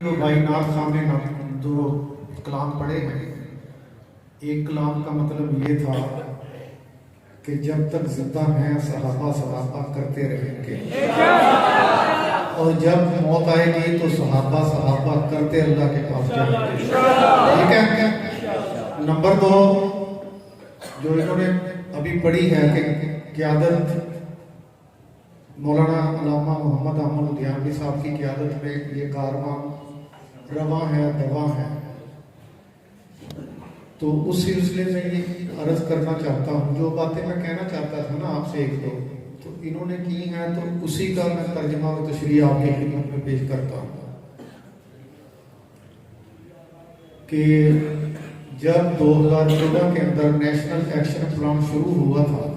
تو بھائی ناز صاحب نے دو کلام پڑھے ہیں. ایک کلام کا مطلب یہ تھا کہ جب تک زندہ ہیں صحابہ صحابہ کرتے رہیں گے، اور جب موت آئے گی تو صحابہ صحابہ کرتے اللہ کے پاس جائیں گے. ٹھیک ہے. نمبر 2 جو انہوں نے ابھی پڑھی ہے کہ قیادت مولانا علامہ محمد احمد لدھیانوی صاحب کی قیادت میں یہ کارواں رواں ہے دواں ہے، تو اس سلسلے میں یہ عرض کرنا چاہتا ہوں. جو باتیں میں کہنا چاہتا تھا نا آپ سے ایک دو تو انہوں نے کی ہیں، تو اسی کا میں ترجمہ و تشریح آپ کی خدمت میں پیش کرتا ہوں کہ جب 2014 کے اندر نیشنل ایکشن پلان شروع ہوا تھا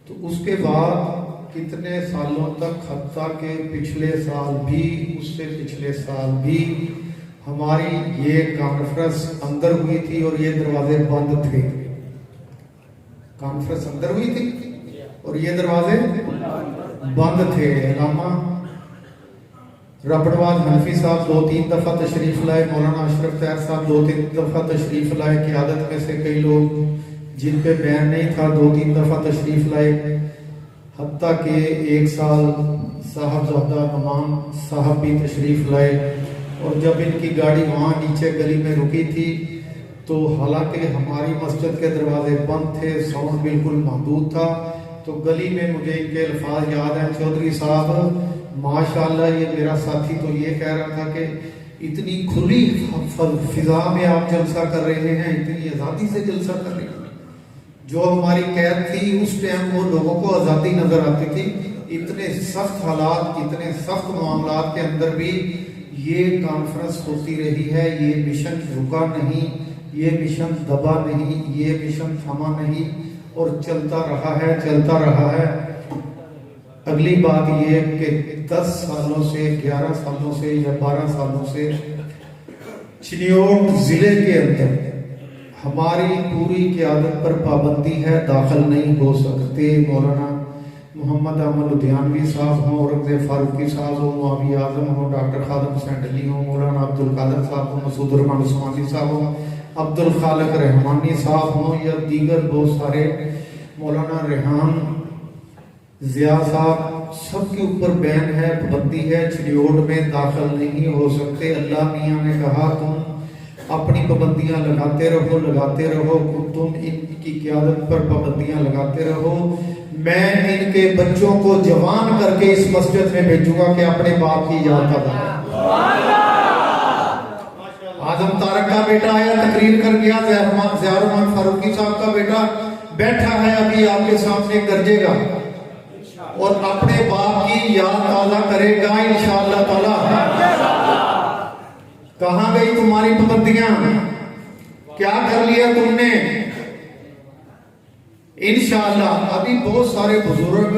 تو اس کے بعد کتنے سالوں تک، حتیٰ کہ پچھلے سال بھی، اس سے پچھلے سال بھی ہماری یہ کانفرنس اندر ہوئی تھی اور یہ دروازے بند تھے. کانفرنس اندر ہوئی تھی اور یہ دروازے بند تھے. علامہ ربڑ نواز حنفی صاحب 2-3 دفعہ تشریف لائے، مولانا اشرف طاہر صاحب 2-3 دفعہ تشریف لائے، قیادت میں سے کئی لوگ جن پہ بین نہیں تھا 2-3 دفعہ تشریف لائے، حتیٰ کہ ایک سال صاحبزادہ نعمان صاحب بھی تشریف لائے. اور جب ان کی گاڑی وہاں نیچے گلی میں رکی تھی تو حالانکہ ہماری مسجد کے دروازے بند تھے، ساؤنڈ بالکل محدود تھا، تو گلی میں مجھے ان کے الفاظ یاد ہیں، چودھری صاحب ماشاءاللہ، یہ میرا ساتھی تو یہ کہہ رہا تھا کہ اتنی کھلی فضا میں آپ جلسہ کر رہے ہیں، اتنی آزادی سے جلسہ کر رہے ہیں. جو ہماری قید تھی اس ٹائم وہ لوگوں کو آزادی نظر آتی تھی. اتنے سخت حالات، اتنے سخت معاملات کے اندر بھی یہ کانفرنس ہوتی رہی ہے. یہ مشن رکا نہیں، یہ مشن دبا نہیں، یہ مشن تھما نہیں، اور چلتا رہا ہے، چلتا رہا ہے. اگلی بات یہ کہ 10 سالوں سے، 11 سالوں سے یا 12 سالوں سے چنیوٹ ضلع کے اندر ہماری پوری قیادت پر پابندی ہے، داخل نہیں ہو سکتے. مولانا محمد احمد لدھیانوی صاحب ہوں، اورنگزیب فاروقی صاحب ہوں، معاویہ اعظم ہوں، ڈاکٹر خادم حسین علی ہوں، مولانا عبدالقادر صاحب ہوں، مسعود الرحمان عثمانی صاحب ہوں، عبدالخالق رحمانی صاحب ہوں، یا دیگر بہت سارے، مولانا ریحان ضیاء صاحب، سب کے اوپر بین ہے، پابندی ہے، چنیوٹ میں داخل نہیں ہو سکتے. اللہ میاں نے کہا تم اپنی پابندیاں لگاتے رہو، تم ان کی قیادت پر پابندیاں لگاتے رہو. میں ان کے بچوں کو جوان کر کے اس مسجد میں بھیجوں گا کہ اپنے باپ کی یاد کریں. اعظم طارق کا بیٹا آیا، تقریر کر گیا، ضیاء الرحمان فاروقی صاحب کا بیٹا بیٹھا ہے ابھی آپ کے سامنے، گرجے گا اور اپنے باپ کی یاد تازہ کرے گا انشاءاللہ تعالی. کہاں گئی تمہاری پابندیاں؟ کیا کر لیا تم نے؟ انشاءاللہ ابھی بہت سارے بزرگ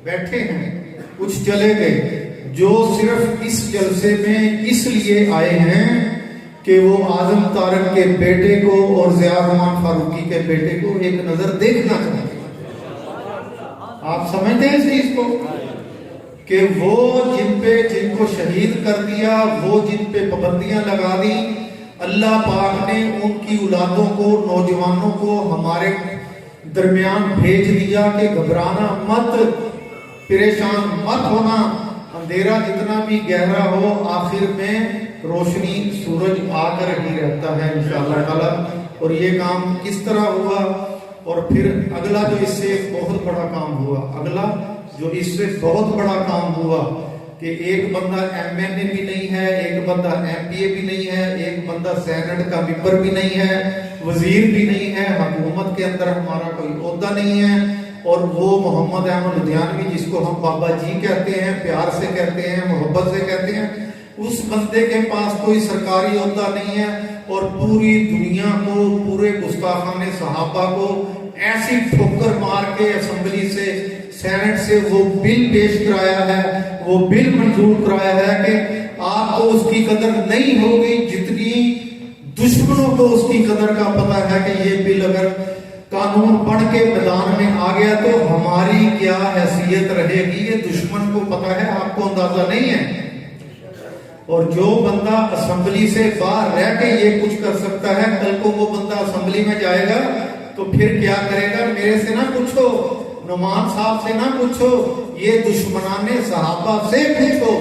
بیٹھے ہیں، کچھ چلے گئے، جو صرف اس جلسے میں اس لیے آئے ہیں کہ وہ اعظم طارق کے بیٹے کو اور ضیاء الرحمان فاروقی کے بیٹے کو ایک نظر دیکھنا چاہتے ہیں. آپ سمجھتے ہیں اس چیز کو کہ وہ جن کو شہید کر دیا، وہ جن پہ پابندیاں لگا دی، اللہ پاک نے ان کی اولادوں کو، نوجوانوں کو ہمارے درمیان بھیج دیا کہ گھبرانا مت، پریشان مت ہونا، اندھیرا جتنا بھی گہرا ہو آخر میں روشنی سورج آ کر ہی رہتا ہے انشاءاللہ تعالی. اور یہ کام کس طرح ہوا، اور پھر اگلا جو اس سے بہت بڑا کام ہوا، اگلا جو اس سے بہت بڑا کام ہوا کہ ایک بندہ ایم این اے بھی نہیں ہے، ایک بندہ ایم پی اے بھی نہیں ہے، ایک بندہ سینٹ کا ممبر بھی نہیں ہے، وزیر بھی نہیں ہے، حکومت کے اندر ہمارا کوئی عہدہ نہیں ہے، اور وہ محمد احمد لدھیانوی جس کو ہم بابا جی کہتے ہیں، پیار سے کہتے ہیں، محبت سے کہتے ہیں، اس بندے کے پاس کوئی سرکاری عہدہ نہیں ہے، اور پوری دنیا کو، پورے گستاخان صحابہ کو ایسی ٹھوکر مار کے اسمبلی سے، سینٹ سے وہ بل پیش کرایا ہے، وہ بل منظور کرایا ہے کہ آپ کو اس کی قدر نہیں ہوگی جتنی دشمنوں کو اس کی قدر کا پتہ ہے کہ یہ بل اگر قانون بن کے میدان میں آ گیا تو ہماری کیا حیثیت رہے گی، یہ دشمن کو پتہ ہے، آپ کو اندازہ نہیں ہے. اور جو بندہ اسمبلی سے باہر رہ کے یہ کچھ کر سکتا ہے، کل کو وہ بندہ اسمبلی میں جائے گا تو پھر کیا کرے گا؟ میرے سے نہ پوچھو، نعمان صاحب سے نہ پوچھو، یہ دشمنان صحابہ سے پوچھو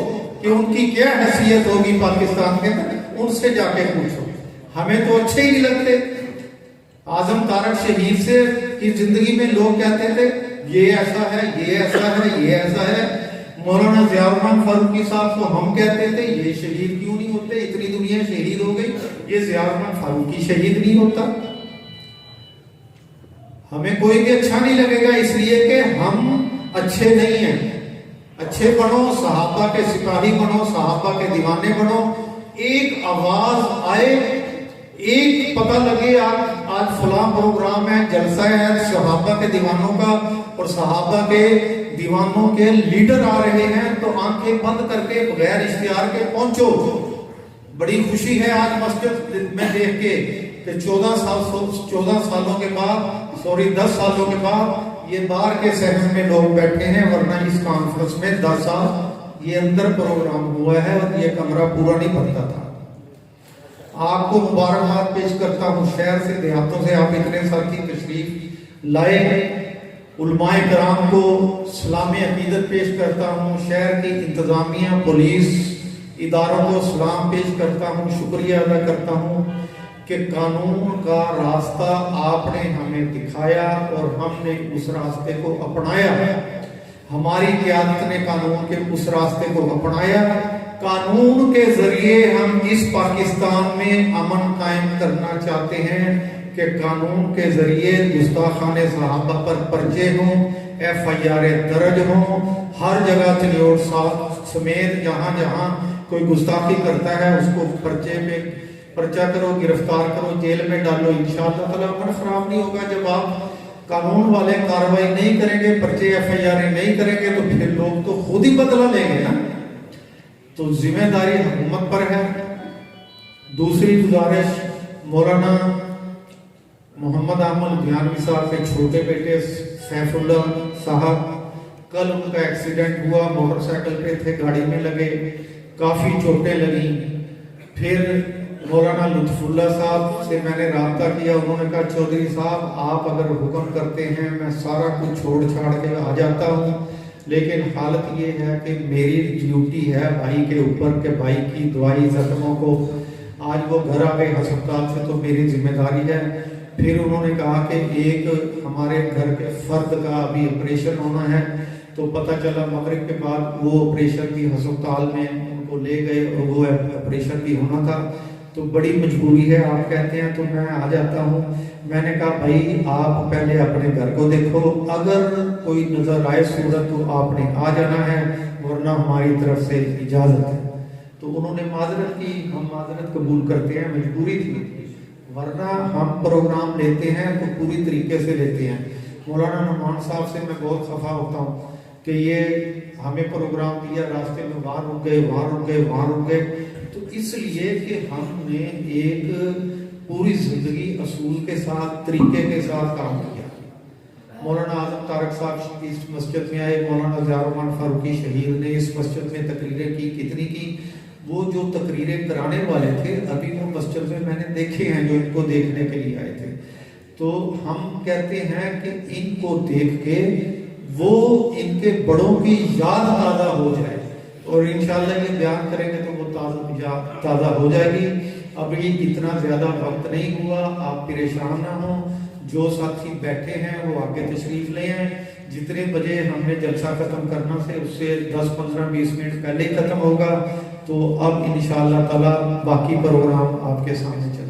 کہ ان کی کیا حیثیت ہوگی پاکستان کے اندر، ان سے جا کے پوچھو۔ ہمیں تو اچھے ہی نہیں لگتے۔ اعظم طارق شہید سے کی زندگی میں لوگ کہتے تھے یہ ایسا ہے، یہ ایسا ہے، یہ ایسا ہے۔ مولانا ضیاء الرحمن فاروقی صاحب کو ہم کہتے تھے یہ شہید کیوں نہیں ہوتے، اتنی دنیا شہید ہو گئی، یہ ضیاء الرحمن فاروقی شہید نہیں ہوتا۔ ہمیں کوئی بھی اچھا نہیں لگے گا، اس لیے کہ ہم اچھے نہیں ہیں۔ اچھے بنو، صحابہ کے سپاہی بنو، صحابہ کے دیوانے بنو، ایک آواز آئے، ایک پتہ لگے آج فلاں پروگرام ہے، جلسہ ہے صحابہ کے دیوانوں کا اور صحابہ کے دیوانوں کے لیڈر آ رہے ہیں، تو آنکھیں بند کر کے بغیر اشتہار کے پہنچو۔ بڑی خوشی ہے آج مسجد میں دیکھ کے کہ 14 سالوں کے بعد 10 سالوں کے بعد یہ باہر کے صحن میں لوگ بیٹھے ہیں، ورنہ اس کانفرنس میں 10 سال یہ اندر پروگرام ہوا ہے اور یہ کمرہ پورا نہیں بنتا تھا۔ آپ کو مبارکباد پیش کرتا ہوں، شہر سے دیہاتوں سے آپ اتنے ساتھی تشریف لائے ہیں۔ علماء کرام کو سلام عقیدت پیش کرتا ہوں، شہر کی انتظامیہ پولیس اداروں کو سلام پیش کرتا ہوں، شکریہ ادا کرتا ہوں کہ قانون کا راستہ آپ نے ہمیں دکھایا اور ہم نے اس راستے کو اپنایا۔ ہماری قیادت نے قانون کے اس راستے کو اپنایا۔ قانون کے ذریعے ہم اس پاکستان میں امن قائم کرنا چاہتے ہیں کہ قانون کے ذریعے گستاخان صحابہ پر پرچے ہوں، FIR درج ہوں، ہر جگہ چنیوٹ سمیت جہاں جہاں کوئی گستاخی کرتا ہے اس کو پرچے پہ پرچہ کرو، گرفتار کرو، جیل میں ڈالو۔ انشاءاللہ تعالیٰ امن خراب نہیں ہوگا جب آپ قانون والے کارروائی نہیں کریں گے، پرچے FIR نہیں کریں گے تو پھر لوگ تو خود ہی بدلہ لیں گے نا۔ تو ذمہ داری حکومت پر ہے۔ دوسری گزارش، مولانا محمد احمد گیانوی صاحب کے چھوٹے بیٹے سیف اللہ صاحب، کل ان کا ایکسیڈنٹ ہوا، موٹر سائیکل پہ تھے، گاڑی میں لگے، کافی چوٹیں لگیں۔ پھر مولانا لطف اللہ صاحب سے میں نے رابطہ کیا، انہوں نے کہا چودھری صاحب آپ اگر حکم کرتے ہیں میں سارا کچھ چھوڑ چھاڑ کے آ جاتا ہوں، لیکن حالت یہ ہے کہ میری ڈیوٹی ہے بھائی کے اوپر کہ بھائی کی دوائی زخموں کو، آج وہ گھر آ گئے ہسپتال سے تو میری ذمہ داری ہے۔ پھر انہوں نے کہا کہ ایک ہمارے گھر کے فرد کا ابھی آپریشن ہونا ہے، تو پتہ چلا مغرب کے بعد وہ آپریشن بھی ہسپتال میں ان کو لے گئے اور وہ آپریشن بھی ہونا تھا، تو بڑی مجبوری ہے آپ کہتے ہیں تو میں آ جاتا ہوں۔ میں نے کہا بھائی آپ پہلے اپنے گھر کو دیکھو، اگر کوئی نظر آئے صورت تو آپ نے آ جانا ہے، ورنہ ہماری طرف سے اجازت ہے۔ تو انہوں نے معذرت کی، ہم معذرت قبول کرتے ہیں، مجبوری تھی، ورنہ ہم پروگرام لیتے ہیں تو پوری طریقے سے لیتے ہیں۔ مولانا نعمان صاحب سے میں بہت خفا ہوتا ہوں کہ یہ ہمیں پروگرام دیا، راستے میں وہاں رک گئے، وہاں رک گئے، وہاں رک گئے، تو اس لیے کہ ہم نے ایک پوری زندگی اصول کے ساتھ، طریقے کے ساتھ کام کیا۔ مولانا اعظم طارق صاحب اس مسجد میں آئے، مولانا ضیاء الرحمن فاروقی شہید نے اس مسجد میں تقریریں کی، کتنی کی؟ وہ جو تقریریں کرانے والے تھے ابھی وہ مسجد میں میں نے دیکھے ہیں جو ان کو دیکھنے کے لیے آئے تھے۔ تو ہم کہتے ہیں کہ ان کو دیکھ کے وہ ان کے بڑوں کی یاد تازہ ہو جائے، اور انشاءاللہ یہ بیان کریں گے تو وہ تازہ ہو جائے گی۔ ابھی اتنا زیادہ وقت نہیں ہوا، آپ پریشان نہ ہوں، جو ساتھی بیٹھے ہیں وہ آگے تشریف لے آئیں۔ جتنے بجے ہم نے جلسہ ختم کرنا سے اس سے 10 15 20 منٹ پہلے ہی ختم ہوگا، تو اب انشاءاللہ تعالی باقی پروگرام آپ کے سامنے چلے